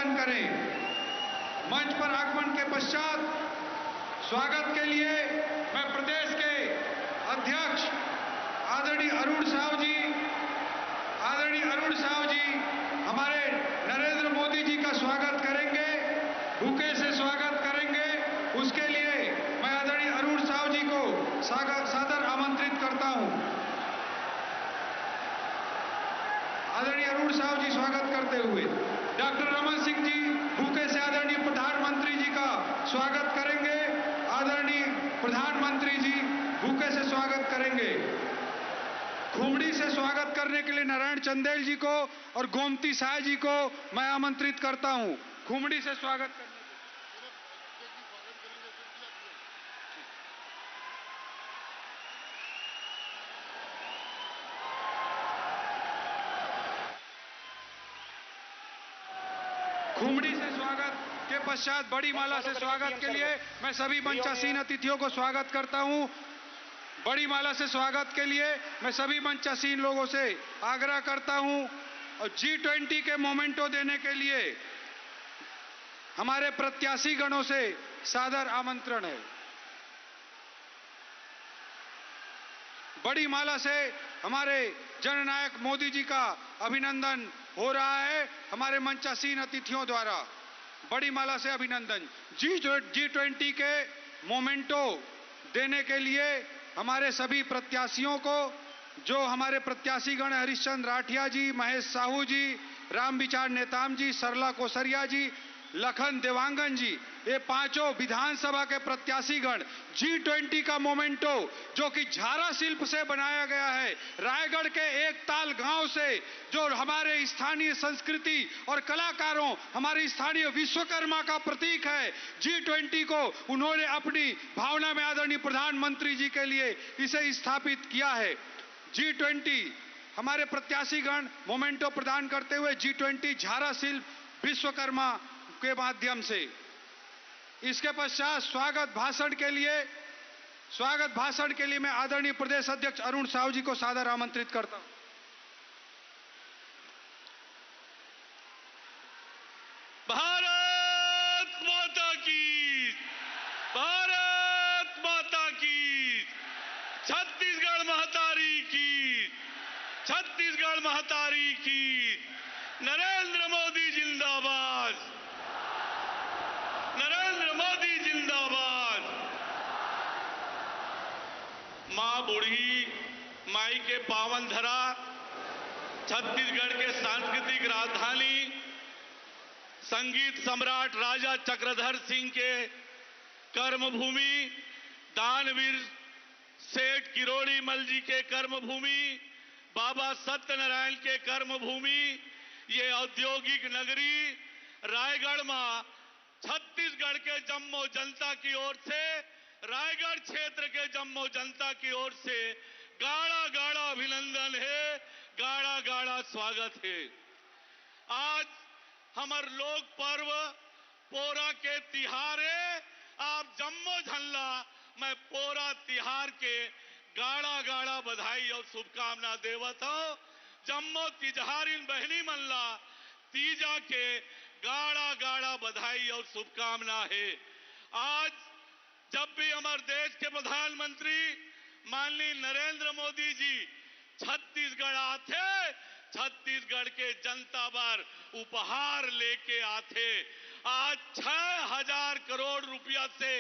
अभिवादन करें। मंच पर आगमन के पश्चात स्वागत के लिए मैं प्रदेश के अध्यक्ष आदरणीय अरुण साहू जी हमारे नरेंद्र मोदी जी का स्वागत करेंगे, बुके से स्वागत करेंगे। उसके लिए मैं आदरणीय अरुण साहू जी को सादर आमंत्रित करता हूं। आदरणीय अरुण साहू जी स्वागत करते हुए डॉक्टर रमन सिंह जी बुके से आदरणीय प्रधानमंत्री जी का स्वागत करेंगे। आदरणीय प्रधानमंत्री जी बुके से स्वागत करेंगे। खुमड़ी से स्वागत करने के लिए नारायण चंदेल जी को और गोमती साय जी को मैं आमंत्रित करता हूं। खुमड़ी से स्वागत करने खुमड़ी से स्वागत के पश्चात बड़ी माला से स्वागत के लिए मैं सभी मंचासीन अतिथियों को स्वागत करता हूं। बड़ी माला से स्वागत के लिए मैं सभी मंचासीन लोगों से आग्रह करता हूं और G20 के मोमेंटो देने के लिए हमारे प्रत्याशी गणों से सादर आमंत्रण है। बड़ी माला से हमारे जननायक मोदी जी का अभिनंदन हो रहा है हमारे मंचासीन अतिथियों द्वारा। बड़ी माला से अभिनंदन। G20 के मोमेंटो देने के लिए हमारे सभी प्रत्याशियों को, जो हमारे प्रत्याशीगण हरिश्चंद्र राठिया जी, महेश साहू जी, रामविचार नेताम जी, सरला कोसरिया जी, लखन देवांगन जी, ये पांचों विधानसभा के प्रत्याशीगण G20 का मोमेंटो जो कि झारा शिल्प से बनाया गया है, रायगढ़ के एक ताल गांव से, जो हमारे स्थानीय संस्कृति और कलाकारों, हमारे स्थानीय विश्वकर्मा का प्रतीक है, G20 को उन्होंने अपनी भावना में आदरणीय प्रधानमंत्री जी के लिए इसे स्थापित किया है। G20 हमारे प्रत्याशीगण मोमेंटो प्रदान करते हुए G20 झारा शिल्प विश्वकर्मा के माध्यम से। इसके पश्चात स्वागत भाषण के लिए मैं आदरणीय प्रदेश अध्यक्ष अरुण साहू जी को सादर आमंत्रित करता हूं। भारत माता की, भारत माता की, छत्तीसगढ़ महतारी की, छत्तीसगढ़ महतारी की, नरेंद्र मोदी जिंदाबाद, नरेंद्र मोदी जिंदाबाद। मां बूढ़ी माई के पावन धरा, छत्तीसगढ़ के सांस्कृतिक राजधानी, संगीत सम्राट राजा चक्रधर सिंह के कर्मभूमि, दानवीर सेठ किरोड़ी मल जी के कर्मभूमि, बाबा सत्यनारायण के कर्मभूमि, ये औद्योगिक नगरी रायगढ़ में छत्तीसगढ़ के जम्मो जनता की ओर से, रायगढ़ क्षेत्र के जम्मो जनता की ओर से गाढ़ा गाढ़ा अभिनंदन है, गाढ़ा गाढ़ा स्वागत है। आज हमार लोक पर्व पोरा के तिहारे, आप जम्मो झल्ला मैं पोरा तिहार के गाढ़ा गाढ़ा बधाई और शुभकामना देवत हो। जम्मो तिजहारिन बहनी मल्ला तीजा के गाढ़ा गाढ़ा बधाई और शुभकामना है। आज जब भी हमारे देश के प्रधानमंत्री माननीय नरेंद्र मोदी जी छत्तीसगढ़ आते, छत्तीसगढ़ के जनता पर उपहार लेके आते। आज 6,000 करोड़ रुपया से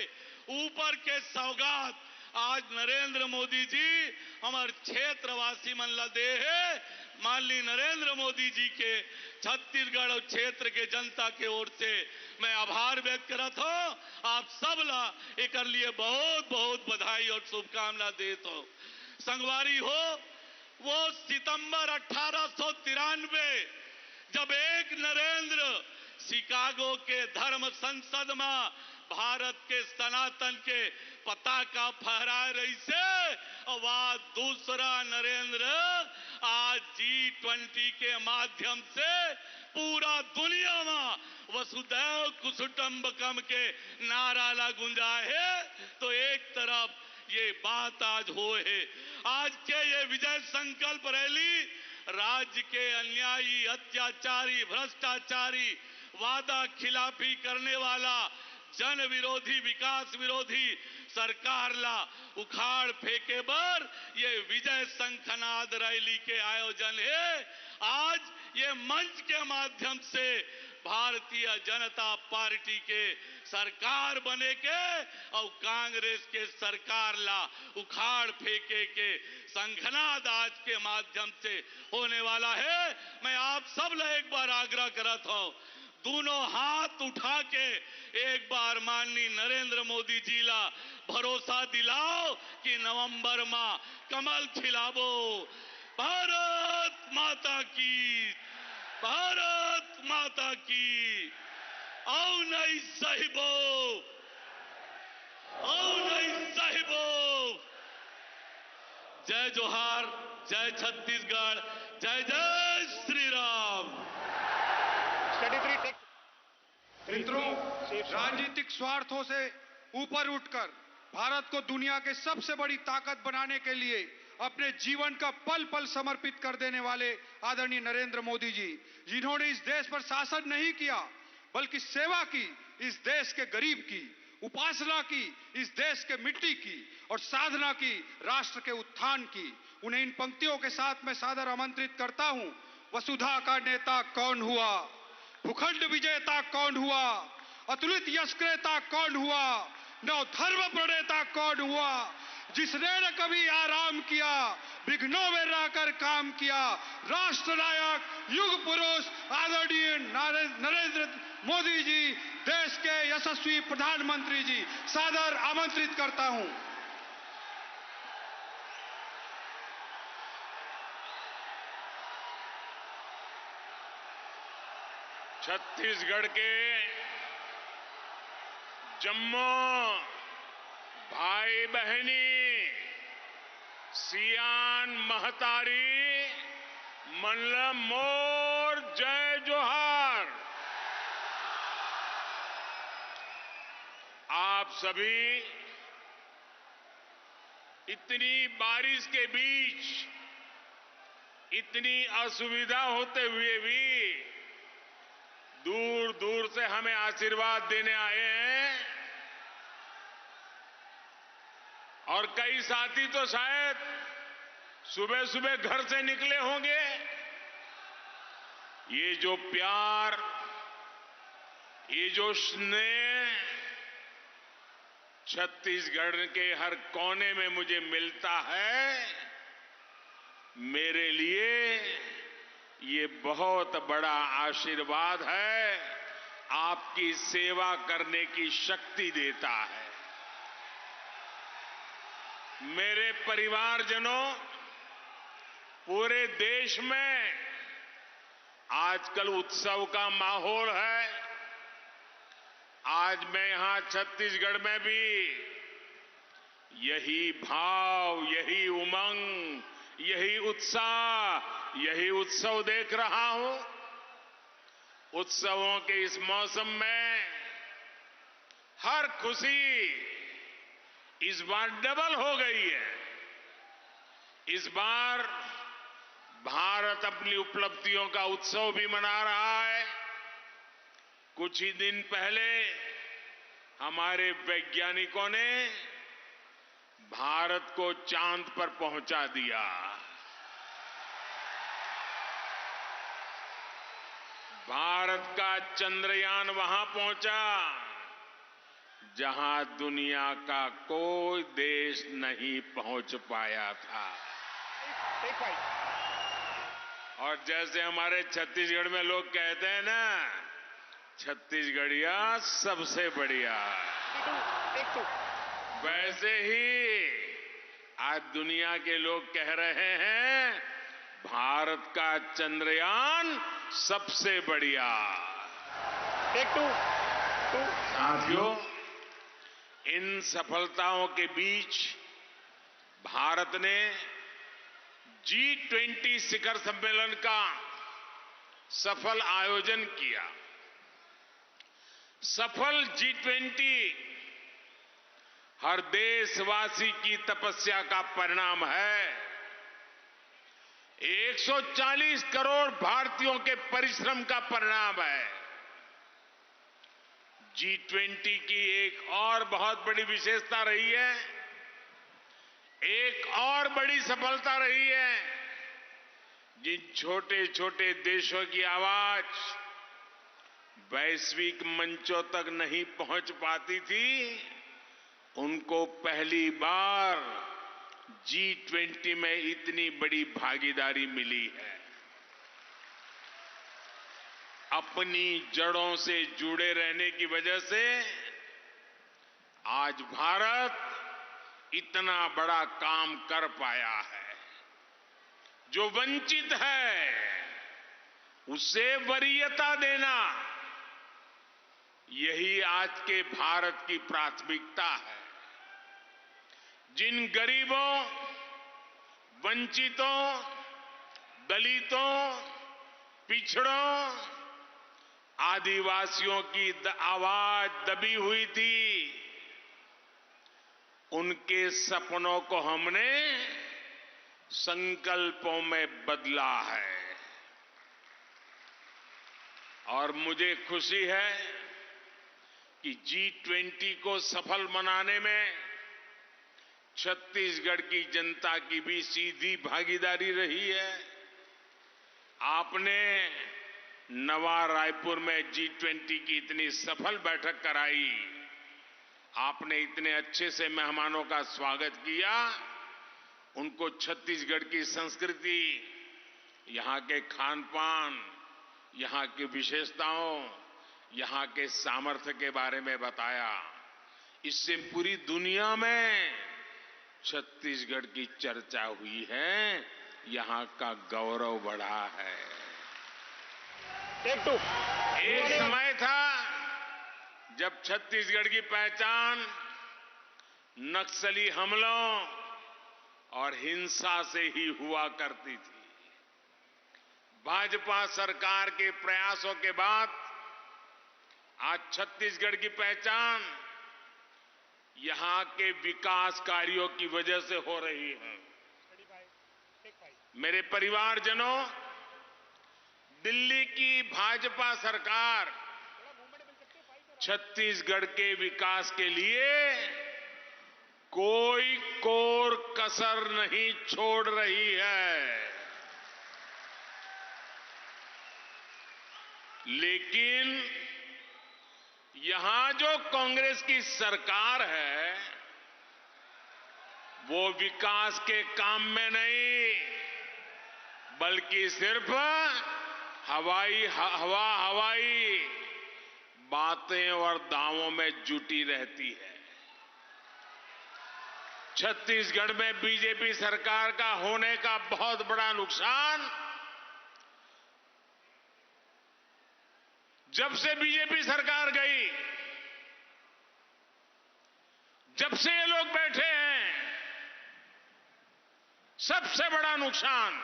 ऊपर के सौगात आज नरेंद्र मोदी जी हमारे क्षेत्रवासी मन ला दे है। माननीय नरेंद्र मोदी जी के छत्तीसगढ़ और क्षेत्र के जनता के ओर से मैं आभार व्यक्त करत हूं। आप सब ला एक लिए बहुत बहुत बधाई और शुभकामना देता हूं। संगवारी हो, वो सितंबर 1893 जब एक नरेंद्र शिकागो के धर्म संसद में भारत के सनातन के पताका फहरा रही से, और दूसरा नरेंद्र आज G20 के माध्यम से पूरा दुनिया में वसुधैव कुसुटम्बकम के नारा ला गुंजा है। तो एक तरफ ये बात आज हो है, आज के ये विजय संकल्प रैली राज्य के अन्यायी, अत्याचारी, भ्रष्टाचारी वादा खिलाफी करने वाला जन विरोधी विकास विरोधी सरकार ला उखाड़ फेंके बर ये विजय शंखनाद रैली के आयोजन है। आज ये मंच के माध्यम से भारतीय जनता पार्टी के सरकार बने के और कांग्रेस के सरकार ला उखाड़ फेंके के शंखनाद आज के माध्यम से होने वाला है। मैं आप सब ला एक बार आग्रह करता हूं, दोनों हाथ उठा के एक बार माननीय नरेंद्र मोदी जी ला भरोसा दिलाओ कि नवंबर माह कमल खिलाबो। भारत माता की, भारत माता की। औ नहीं साहिबो, औ नहीं साहिबो। जय जोहार, जय छत्तीसगढ़, जय जय श्री राम। मित्रों, राजनीतिक स्वार्थों से ऊपर उठकर भारत को दुनिया के सबसे बड़ी ताकत बनाने के लिए अपने जीवन का पल पल समर्पित कर देने वाले आदरणीय नरेंद्र मोदी जी, जिन्होंने इस देश पर शासन नहीं किया बल्कि सेवा की, इस देश के गरीब की, उपासना की, इस देश के मिट्टी की और साधना की, राष्ट्र के उत्थान की। उन्हें इन पंक्तियों के साथ मैं सादर आमंत्रित करता हूं। वसुधा का नेता कौन हुआ, भूखंड विजेता कौन हुआ, अतुलित यशक्रेता कौन हुआ, नव धर्म प्रणेता कौन हुआ, जिसने न कभी आराम किया, विघ्नों में रहकर काम किया, राष्ट्र नायक, युग पुरुष आदरणीय नरेंद्र मोदी जी, देश के यशस्वी प्रधानमंत्री जी, सादर आमंत्रित करता हूं। छत्तीसगढ़ के जम्मू भाई बहनी, सियान महतारी, मल्लम मोर, जय जोहार। आप सभी इतनी बारिश के बीच, इतनी असुविधा होते हुए भी दूर दूर से हमें आशीर्वाद देने आए हैं और कई साथी तो शायद सुबह सुबह घर से निकले होंगे। ये जो प्यार, ये जो स्नेह छत्तीसगढ़ के हर कोने में मुझे मिलता है, मेरे लिए ये बहुत बड़ा आशीर्वाद है, आपकी सेवा करने की शक्ति देता है। मेरे परिवारजनों, पूरे देश में आजकल उत्सव का माहौल है। आज मैं यहां छत्तीसगढ़ में भी यही भाव, यही उमंग, यही उत्साह, यही उत्सव देख रहा हूं। उत्सवों के इस मौसम में हर खुशी इस बार डबल हो गई है। इस बार भारत अपनी उपलब्धियों का उत्सव भी मना रहा है। कुछ ही दिन पहले हमारे वैज्ञानिकों ने भारत को चांद पर पहुंचा दिया। भारत का चंद्रयान वहां पहुंचा जहां दुनिया का कोई देश नहीं पहुंच पाया था। और जैसे हमारे छत्तीसगढ़ में लोग कहते हैं ना, छत्तीसगढ़िया सबसे बढ़िया, वैसे ही आज दुनिया के लोग कह रहे हैं भारत का चंद्रयान सबसे बढ़िया। साथियों, इन सफलताओं के बीच भारत ने G20 शिखर सम्मेलन का सफल आयोजन किया। सफल G20 हर देशवासी की तपस्या का परिणाम है। 140 करोड़ भारतीयों के परिश्रम का परिणाम है। G20 की एक और बहुत बड़ी विशेषता रही है, एक और बड़ी सफलता रही है। जिन छोटे छोटे देशों की आवाज वैश्विक मंचों तक नहीं पहुंच पाती थी, उनको पहली बार G20 में इतनी बड़ी भागीदारी मिली है। अपनी जड़ों से जुड़े रहने की वजह से आज भारत इतना बड़ा काम कर पाया है। जो वंचित है उसे वरीयता देना, यही आज के भारत की प्राथमिकता है। जिन गरीबों, वंचितों, दलितों, पिछड़ों, आदिवासियों की आवाज दबी हुई थी, उनके सपनों को हमने संकल्पों में बदला है। और मुझे खुशी है कि G20 को सफल बनाने में छत्तीसगढ़ की जनता की भी सीधी भागीदारी रही है। आपने नवा रायपुर में G20 की इतनी सफल बैठक कराई, आपने इतने अच्छे से मेहमानों का स्वागत किया, उनको छत्तीसगढ़ की संस्कृति, यहां के खान पान, यहां की विशेषताओं, यहां के सामर्थ्य के बारे में बताया। इससे पूरी दुनिया में छत्तीसगढ़ की चर्चा हुई है, यहां का गौरव बढ़ा है। एक समय था जब छत्तीसगढ़ की पहचान नक्सली हमलों और हिंसा से ही हुआ करती थी। भाजपा सरकार के प्रयासों के बाद आज छत्तीसगढ़ की पहचान यहां के विकास कार्यों की वजह से हो रही है। मेरे परिवारजनों, दिल्ली की भाजपा सरकार छत्तीसगढ़ के विकास के लिए कोई कोर कसर नहीं छोड़ रही है। लेकिन यहां जो कांग्रेस की सरकार है, वो विकास के काम में नहीं, बल्कि सिर्फ हवाई बातें और दावों में जुटी रहती है। छत्तीसगढ़ में बीजेपी सरकार का होने का बहुत बड़ा नुकसान, जब से बीजेपी सरकार गई, जब से ये लोग बैठे हैं, सबसे बड़ा नुकसान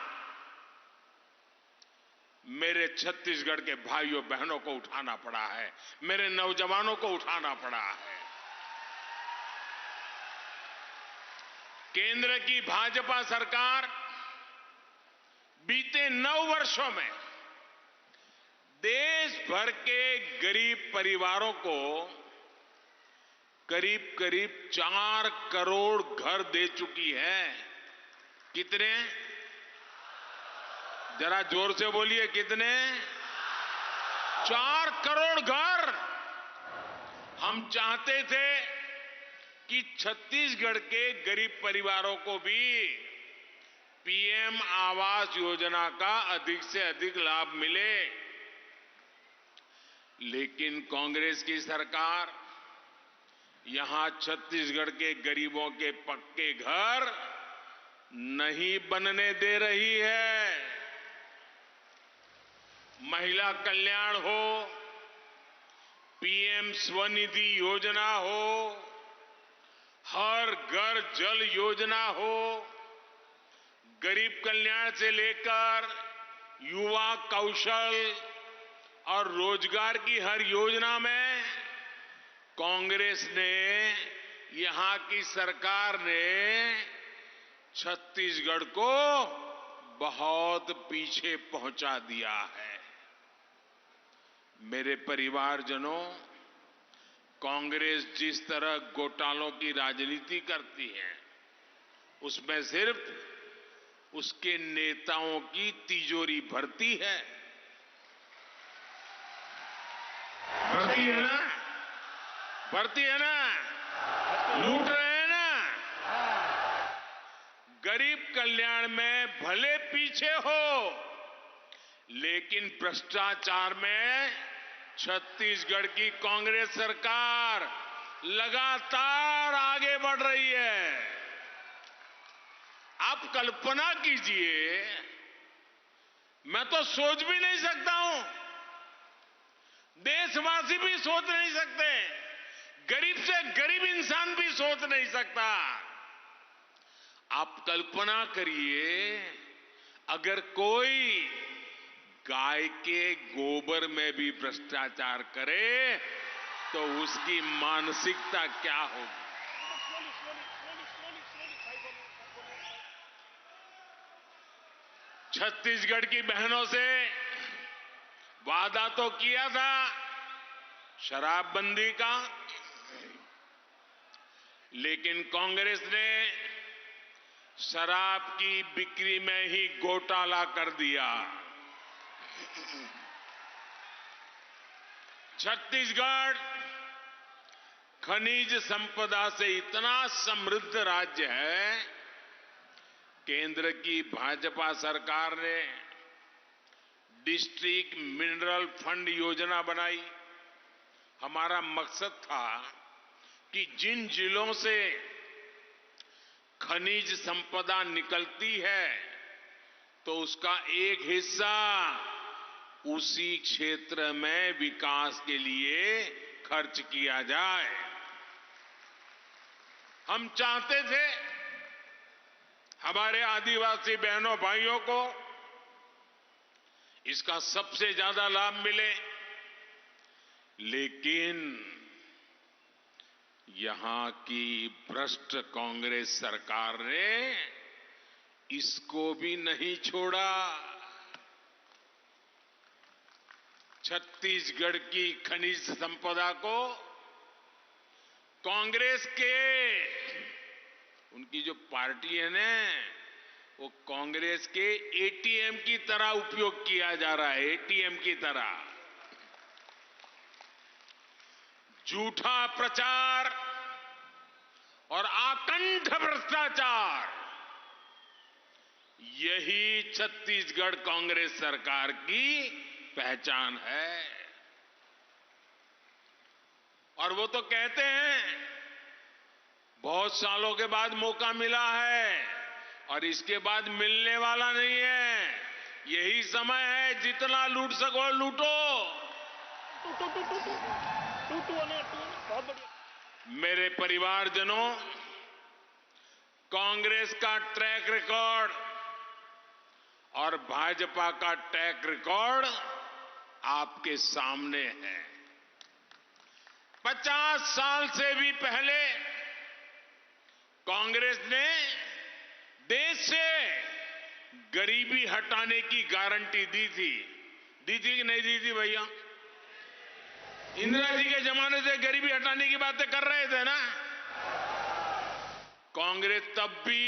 मेरे छत्तीसगढ़ के भाइयों बहनों को उठाना पड़ा है, मेरे नौजवानों को उठाना पड़ा है। केंद्र की भाजपा सरकार बीते 9 वर्षों में देश भर के गरीब परिवारों को करीब करीब 4 करोड़ घर दे चुकी है। कितने? जरा जोर से बोलिए, कितने? 4 करोड़ घर। हम चाहते थे कि छत्तीसगढ़ के गरीब परिवारों को भी पीएम आवास योजना का अधिक से अधिक लाभ मिले। लेकिन कांग्रेस की सरकार यहां छत्तीसगढ़ के गरीबों के पक्के घर नहीं बनने दे रही है। महिला कल्याण हो, पीएम स्वनिधि योजना हो, हर घर जल योजना हो, गरीब कल्याण से लेकर युवा कौशल और रोजगार की हर योजना में कांग्रेस ने, यहां की सरकार ने छत्तीसगढ़ को बहुत पीछे पहुंचा दिया है। मेरे परिवारजनों, कांग्रेस जिस तरह घोटालों की राजनीति करती है, उसमें सिर्फ उसके नेताओं की तिजोरी भरती है। भरती है ना? भरती है ना? लूट रहे हैं ना? गरीब कल्याण में भले पीछे हो, लेकिन भ्रष्टाचार में छत्तीसगढ़ की कांग्रेस सरकार लगातार आगे बढ़ रही है। आप कल्पना कीजिए, मैं तो सोच भी नहीं सकता हूं, देशवासी भी सोच नहीं सकते, गरीब से गरीब इंसान भी सोच नहीं सकता। आप कल्पना करिए, अगर कोई गाय के गोबर में भी भ्रष्टाचार करे तो उसकी मानसिकता क्या होगी। छत्तीसगढ़ की बहनों से वादा तो किया था शराबबंदी का, लेकिन कांग्रेस ने शराब की बिक्री में ही घोटाला कर दिया। छत्तीसगढ़ खनिज संपदा से इतना समृद्ध राज्य है, केंद्र की भाजपा सरकार ने डिस्ट्रिक्ट मिनरल फंड योजना बनाई। हमारा मकसद था कि जिन जिलों से खनिज संपदा निकलती है तो उसका एक हिस्सा उसी क्षेत्र में विकास के लिए खर्च किया जाए। हम चाहते थे हमारे आदिवासी बहनों भाइयों को इसका सबसे ज्यादा लाभ मिले, लेकिन यहां की भ्रष्ट कांग्रेस सरकार ने इसको भी नहीं छोड़ा। छत्तीसगढ़ की खनिज संपदा को कांग्रेस के, उनकी जो पार्टी है ना, वो कांग्रेस के एटीएम की तरह उपयोग किया जा रहा है। एटीएम की तरह झूठा प्रचार और आकंठ भ्रष्टाचार, यही छत्तीसगढ़ कांग्रेस सरकार की पहचान है। और वो तो कहते हैं बहुत सालों के बाद मौका मिला है और इसके बाद मिलने वाला नहीं है। यही समय है, जितना लूट सको लूटो। मेरे परिवारजनों, कांग्रेस का ट्रैक रिकॉर्ड और भाजपा का ट्रैक रिकॉर्ड आपके सामने है। 50 साल से भी पहले कांग्रेस ने देश से गरीबी हटाने की गारंटी दी थी कि नहीं दी थी भैया? इंदिरा जी के जमाने से गरीबी हटाने की बातें कर रहे थे ना। कांग्रेस तब भी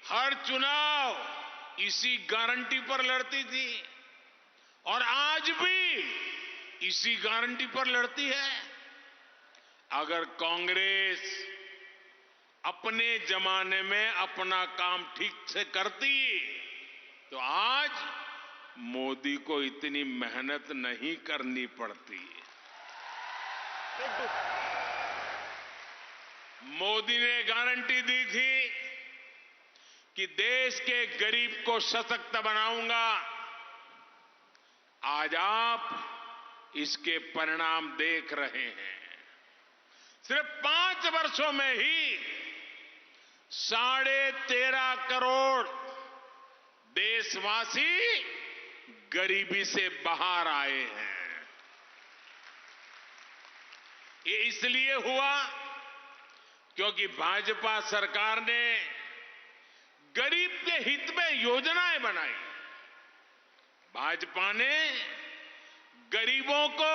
हर चुनाव इसी गारंटी पर लड़ती थी और आज भी इसी गारंटी पर लड़ती है। अगर कांग्रेस अपने जमाने में अपना काम ठीक से करती तो आज मोदी को इतनी मेहनत नहीं करनी पड़ती। मोदी ने गारंटी दी थी कि देश के गरीब को सशक्त बनाऊंगा। आज आप इसके परिणाम देख रहे हैं। सिर्फ 5 वर्षों में ही 13.5 करोड़ देशवासी गरीबी से बाहर आए हैं। ये इसलिए हुआ क्योंकि भाजपा सरकार ने गरीब के हित में योजनाएं बनाई। भाजपा ने गरीबों को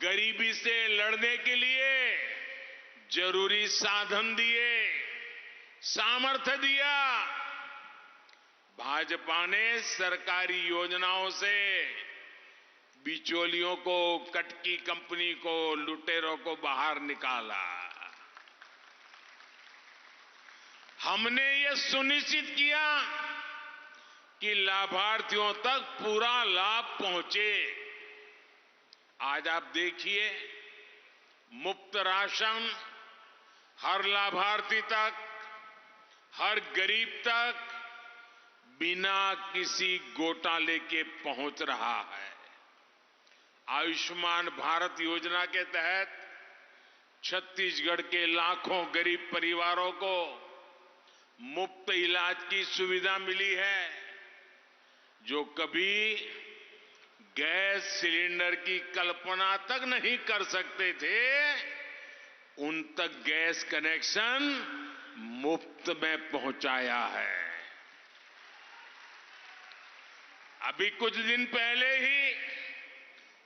गरीबी से लड़ने के लिए जरूरी साधन दिए, सामर्थ्य दिया। भाजपा ने सरकारी योजनाओं से बिचौलियों को, कटकी कंपनी को, लुटेरों को बाहर निकाला। हमने ये सुनिश्चित किया कि लाभार्थियों तक पूरा लाभ पहुंचे। आज आप देखिए, मुफ्त राशन हर लाभार्थी तक, हर गरीब तक बिना किसी घोटाले के पहुंच रहा है। आयुष्मान भारत योजना के तहत छत्तीसगढ़ के लाखों गरीब परिवारों को मुफ्त इलाज की सुविधा मिली है। जो कभी गैस सिलेंडर की कल्पना तक नहीं कर सकते थे, उन तक गैस कनेक्शन मुफ्त में पहुंचाया है। अभी कुछ दिन पहले ही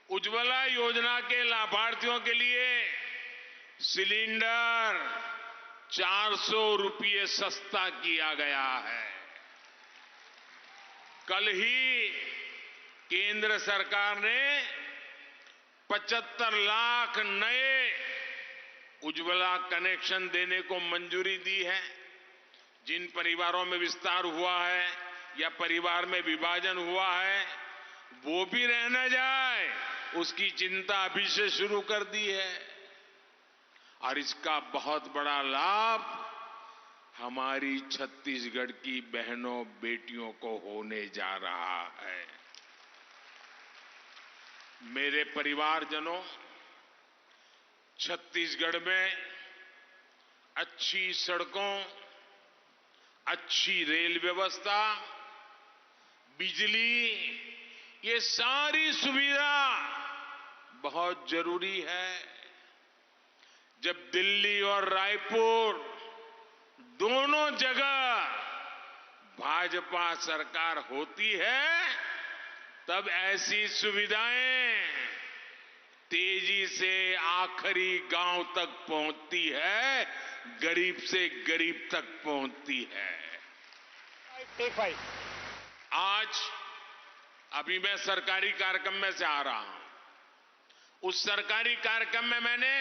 उज्ज्वला योजना के लाभार्थियों के लिए सिलेंडर 400 रुपये सस्ता किया गया है। कल ही केंद्र सरकार ने 75 लाख नए उज्ज्वला कनेक्शन देने को मंजूरी दी है। जिन परिवारों में विस्तार हुआ है या परिवार में विभाजन हुआ है, वो भी रह न जाए, उसकी चिंता अभी से शुरू कर दी है। और इसका बहुत बड़ा लाभ हमारी छत्तीसगढ़ की बहनों बेटियों को होने जा रहा है। मेरे परिवारजनों, छत्तीसगढ़ में अच्छी सड़कों, अच्छी रेल व्यवस्था, बिजली, ये सारी सुविधा बहुत जरूरी है। जब दिल्ली और रायपुर दोनों जगह भाजपा सरकार होती है, तब ऐसी सुविधाएं तेजी से आखिरी गांव तक पहुंचती है, गरीब से गरीब तक पहुंचती है। आज अभी मैं सरकारी कार्यक्रम में से आ रहा हूं। उस सरकारी कार्यक्रम में मैंने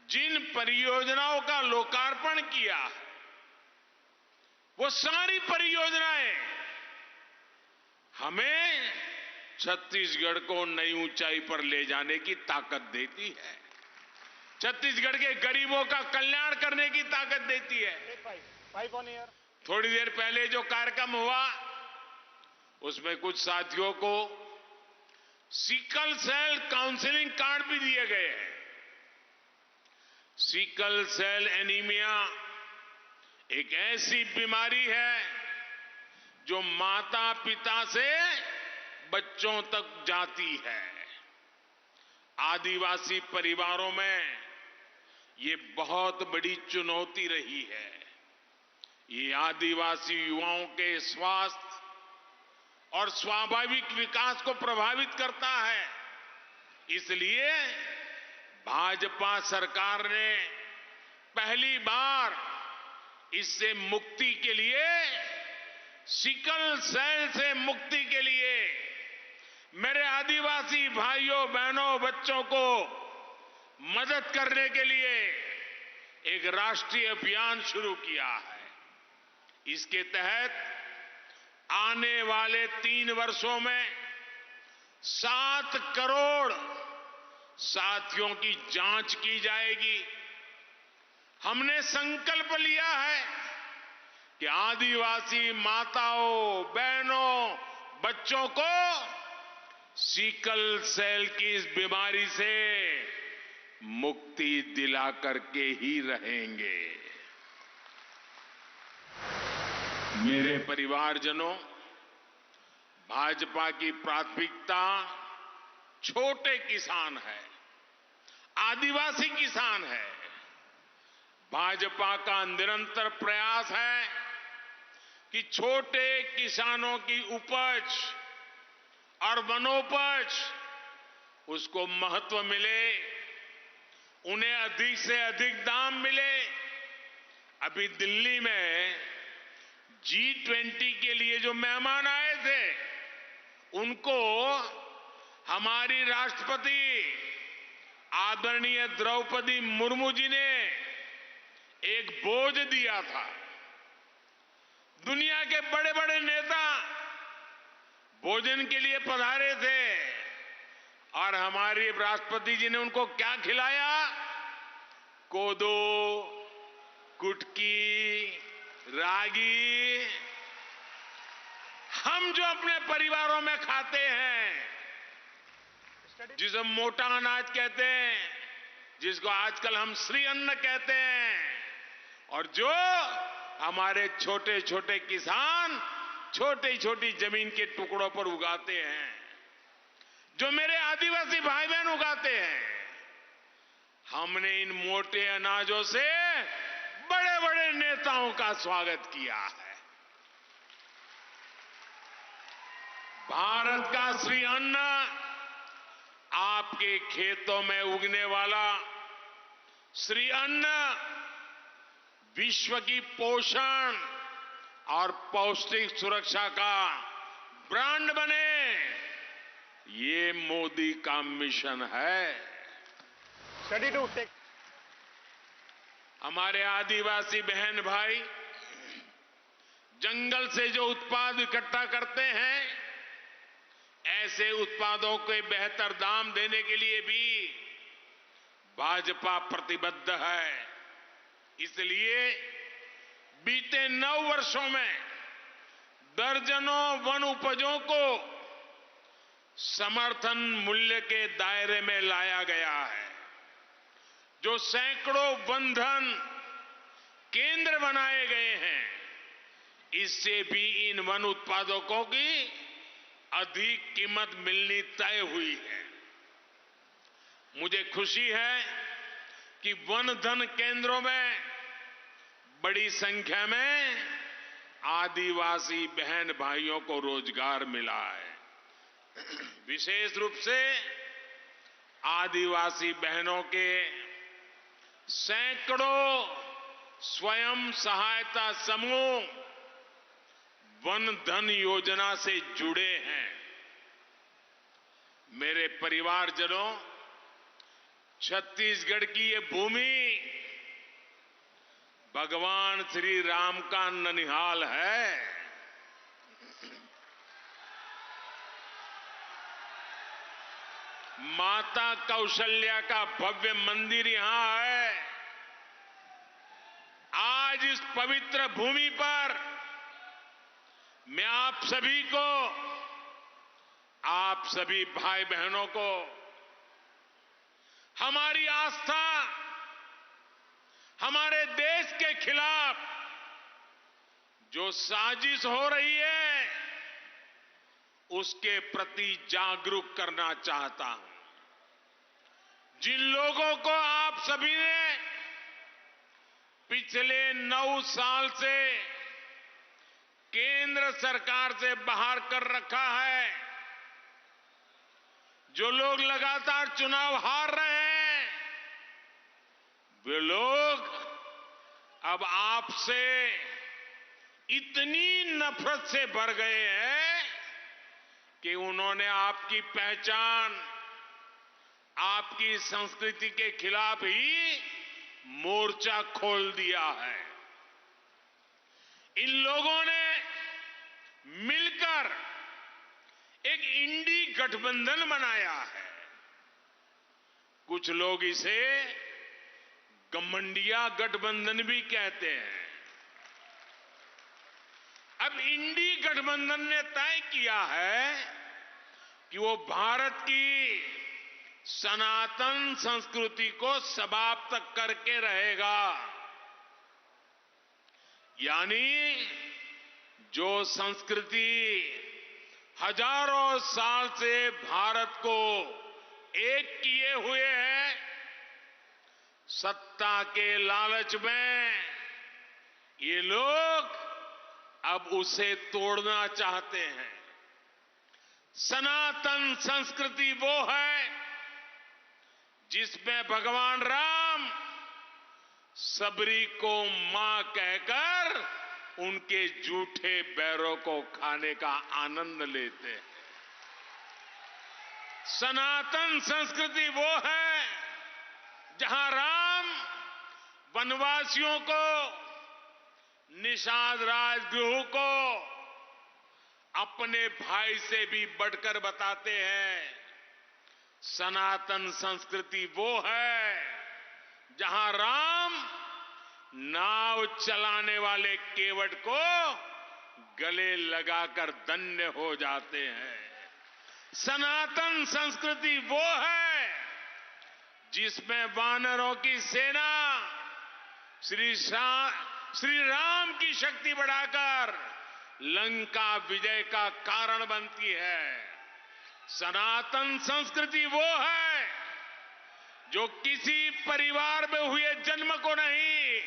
जिन परियोजनाओं का लोकार्पण किया, वो सारी परियोजनाएं हमें छत्तीसगढ़ को नई ऊंचाई पर ले जाने की ताकत देती है, छत्तीसगढ़ के गरीबों का कल्याण करने की ताकत देती है। थोड़ी देर पहले जो कार्यक्रम हुआ, उसमें कुछ साथियों को सिकल सेल काउंसलिंग कार्ड भी दिए गए हैं। सिकल सेल एनीमिया एक ऐसी बीमारी है जो माता पिता से बच्चों तक जाती है। आदिवासी परिवारों में ये बहुत बड़ी चुनौती रही है। ये आदिवासी युवाओं के स्वास्थ्य और स्वाभाविक विकास को प्रभावित करता है। इसलिए भाजपा सरकार ने पहली बार इससे मुक्ति के लिए, सिकल सेल से मुक्ति के लिए मेरे आदिवासी भाइयों बहनों बच्चों को मदद करने के लिए एक राष्ट्रीय अभियान शुरू किया है। इसके तहत आने वाले 3 वर्षों में 7 करोड़ साथियों की जांच की जाएगी। हमने संकल्प लिया है कि आदिवासी माताओं, बहनों, बच्चों को सिकल सेल की इस बीमारी से मुक्ति दिला करके ही रहेंगे। मेरे परिवारजनों, भाजपा की प्राथमिकता छोटे किसान है, आदिवासी किसान है। भाजपा का निरंतर प्रयास है कि छोटे किसानों की उपज और वनोपज उसको महत्व मिले, उन्हें अधिक से अधिक दाम मिले। अभी दिल्ली में G20 के लिए जो मेहमान आए थे, उनको हमारी राष्ट्रपति आदरणीय द्रौपदी मुर्मू जी ने एक बोझ दिया था। दुनिया के बड़े बड़े नेता भोजन के लिए पधारे थे और हमारे राष्ट्रपति जी ने उनको क्या खिलाया? कोदो, कुटकी, रागी, हम जो अपने परिवारों में खाते हैं, जिसे मोटा अनाज कहते हैं, जिसको आजकल हम श्री अन्न कहते हैं, और जो हमारे छोटे छोटे किसान छोटी छोटी जमीन के टुकड़ों पर उगाते हैं, जो मेरे आदिवासी भाई बहन उगाते हैं, हमने इन मोटे अनाजों से बड़े बड़े नेताओं का स्वागत किया है। भारत का श्री अन्न आपके खेतों में उगने वाला श्री अन्न विश्व की पोषण और पौष्टिक सुरक्षा का ब्रांड बने, ये मोदी का मिशन है। हमारे आदिवासी बहन भाई जंगल से जो उत्पाद इकट्ठा करते हैं, ऐसे उत्पादों के बेहतर दाम देने के लिए भी भाजपा प्रतिबद्ध है। इसलिए बीते 9 वर्षों में दर्जनों वन उपजों को समर्थन मूल्य के दायरे में लाया गया है। जो सैकड़ों वनधन केंद्र बनाए गए हैं, इससे भी इन वन उत्पादकों की अधिक कीमत मिलनी तय हुई है। मुझे खुशी है कि वनधन केंद्रों में बड़ी संख्या में आदिवासी बहन भाइयों को रोजगार मिला है। विशेष रूप से आदिवासी बहनों के सैकड़ों स्वयं सहायता समूह वन धन योजना से जुड़े हैं। मेरे परिवारजनों, छत्तीसगढ़ की ये भूमि भगवान श्री राम का ननिहाल है। माता कौशल्या का भव्य मंदिर यहां है। आज इस पवित्र भूमि पर मैं आप सभी को, आप सभी भाई बहनों को हमारी आस्था हमारे देश के खिलाफ जो साजिश हो रही है, उसके प्रति जागरूक करना चाहता हूं। जिन लोगों को आप सभी ने पिछले 9 साल से केंद्र सरकार से बाहर कर रखा है, जो लोग लगातार चुनाव हार रहे हैं, वे लोग अब आपसे इतनी नफरत से भर गए हैं कि उन्होंने आपकी पहचान, आपकी संस्कृति के खिलाफ ही मोर्चा खोल दिया है। इन लोगों ने मिलकर एक इंडी गठबंधन बनाया है। कुछ लोग इसे गठबंडिया गठबंधन भी कहते हैं। अब इंडी गठबंधन ने तय किया है कि वो भारत की सनातन संस्कृति को समाप्त करके रहेगा। यानी जो संस्कृति हजारों साल से भारत को एक किए हुए है, सत्ता के लालच में ये लोग अब उसे तोड़ना चाहते हैं। सनातन संस्कृति वो है जिसमें भगवान राम सबरी को मां कहकर उनके झूठे बैरों को खाने का आनंद लेते हैं। सनातन संस्कृति वो है जहां राम वनवासियों को, निषाद राजगृह को अपने भाई से भी बढ़कर बताते हैं। सनातन संस्कृति वो है जहां राम नाव चलाने वाले केवट को गले लगाकर धन्य हो जाते हैं। सनातन संस्कृति वो है जिसमें वानरों की सेना श्री राम की शक्ति बढ़ाकर लंका विजय का कारण बनती है। सनातन संस्कृति वो है जो किसी परिवार में हुए जन्म को नहीं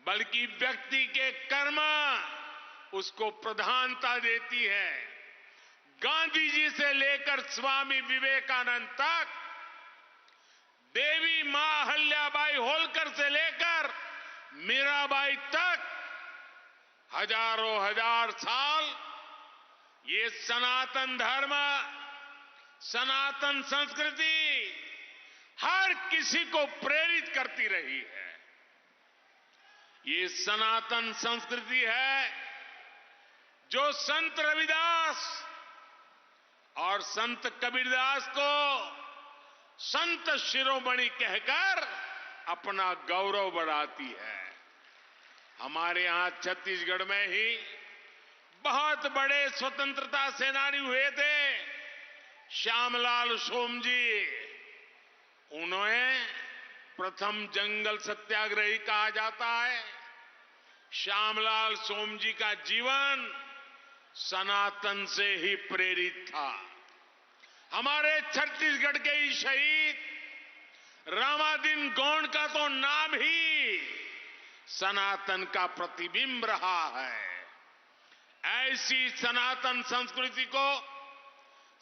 बल्कि व्यक्ति के कर्म उसको प्रधानता देती है। गांधी जी से लेकर स्वामी विवेकानंद तक, देवी मां अहल्याबाई होलकर से लेकर मीराबाई तक हजारों हजार साल ये सनातन धर्म, सनातन संस्कृति हर किसी को प्रेरित करती रही है। ये सनातन संस्कृति है जो संत रविदास और संत कबीरदास को संत शिरोमणि कहकर अपना गौरव बढ़ाती है। हमारे यहां छत्तीसगढ़ में ही बहुत बड़े स्वतंत्रता सेनानी हुए थे। श्यामलाल सोमजी, उन्हें प्रथम जंगल सत्याग्रही कहा जाता है। श्यामलाल सोमजी का जीवन सनातन से ही प्रेरित था। हमारे छत्तीसगढ़ के ही शहीद रामादीन गौंड का तो नाम ही सनातन का प्रतिबिंब रहा है। ऐसी सनातन संस्कृति को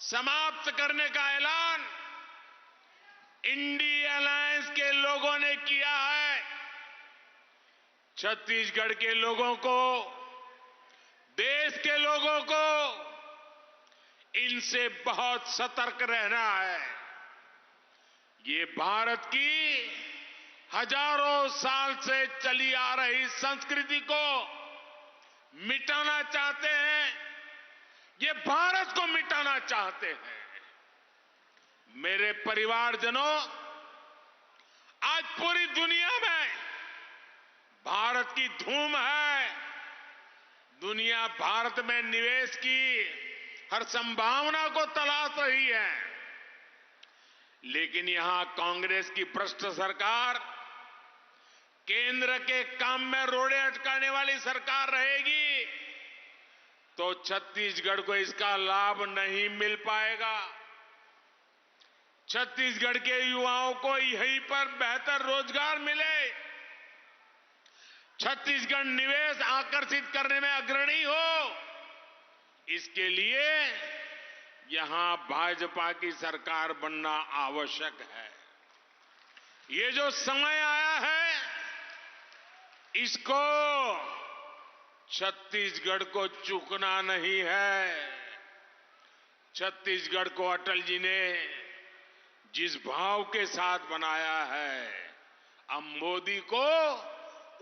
समाप्त करने का ऐलान इंडी अलायंस के लोगों ने किया है। छत्तीसगढ़ के लोगों को, देश के लोगों को इनसे बहुत सतर्क रहना है। ये भारत की हजारों साल से चली आ रही संस्कृति को मिटाना चाहते हैं। ये भारत को मिटाना चाहते हैं। मेरे परिवारजनों, आज पूरी दुनिया में भारत की धूम है। दुनिया भारत में निवेश की हर संभावना को तलाश रही है, लेकिन यहां कांग्रेस की भ्रष्ट सरकार, केंद्र के काम में रोड़े अटकाने वाली सरकार रहेगी तो छत्तीसगढ़ को इसका लाभ नहीं मिल पाएगा। छत्तीसगढ़ के युवाओं को यहीं पर बेहतर रोजगार मिले, छत्तीसगढ़ निवेश आकर्षित करने में अग्रणी हो, इसके लिए यहां भाजपा की सरकार बनना आवश्यक है। ये जो समय आया है, इसको छत्तीसगढ़ को चूकना नहीं है। छत्तीसगढ़ को अटल जी ने जिस भाव के साथ बनाया है, अब मोदी को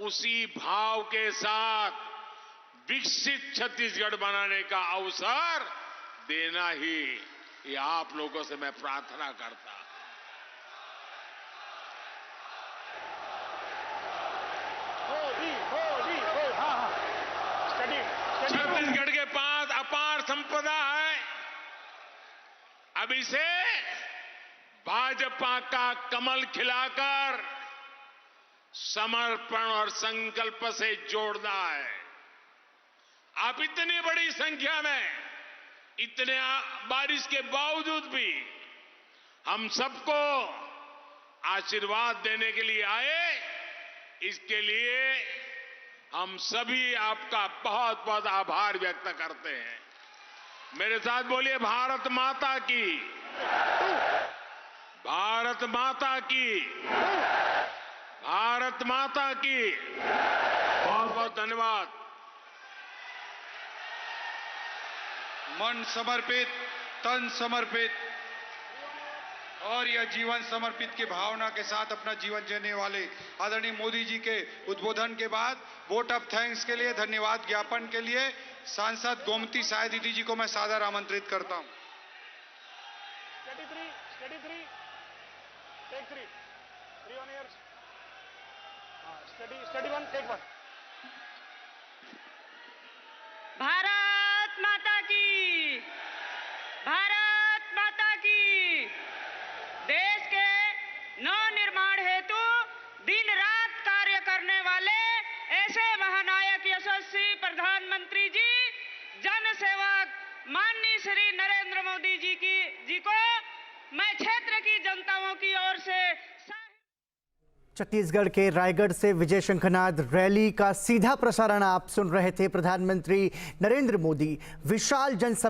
उसी भाव के साथ विकसित छत्तीसगढ़ बनाने का अवसर देना ही ये आप लोगों से मैं प्रार्थना करता हूं। छत्तीसगढ़ के पास अपार संपदा है। अब इसे भाजपा का कमल खिलाकर समर्पण और संकल्प से जोड़ना है। आप इतनी बड़ी संख्या में, इतने बारिश के बावजूद भी हम सबको आशीर्वाद देने के लिए आए, इसके लिए हम सभी आपका बहुत बहुत आभार व्यक्त करते हैं। मेरे साथ बोलिए, भारत माता की। भारत भारत माता की, भारत माता की। बहुत बहुत धन्यवाद। मन समर्पित, तन समर्पित और यह जीवन समर्पित की भावना के साथ अपना जीवन जीने वाले आदरणीय मोदी जी के उद्बोधन के बाद वोट ऑफ थैंक्स के लिए, धन्यवाद ज्ञापन के लिए सांसद गोमती साय दीदी जी को मैं सादर आमंत्रित करता हूं। भारत माता की, भारत माता की। देश के नवनिर्माण हेतु दिन रात कार्य करने वाले ऐसे महानायक यशस्वी प्रधानमंत्री जी, जन सेवक माननीय श्री नरेंद्र मोदी जी को मैं क्षेत्र की जनताओं की ओर से। छत्तीसगढ़ के रायगढ़ से विजय शंखनाद रैली का सीधा प्रसारण आप सुन रहे थे। प्रधानमंत्री नरेंद्र मोदी विशाल जनसभा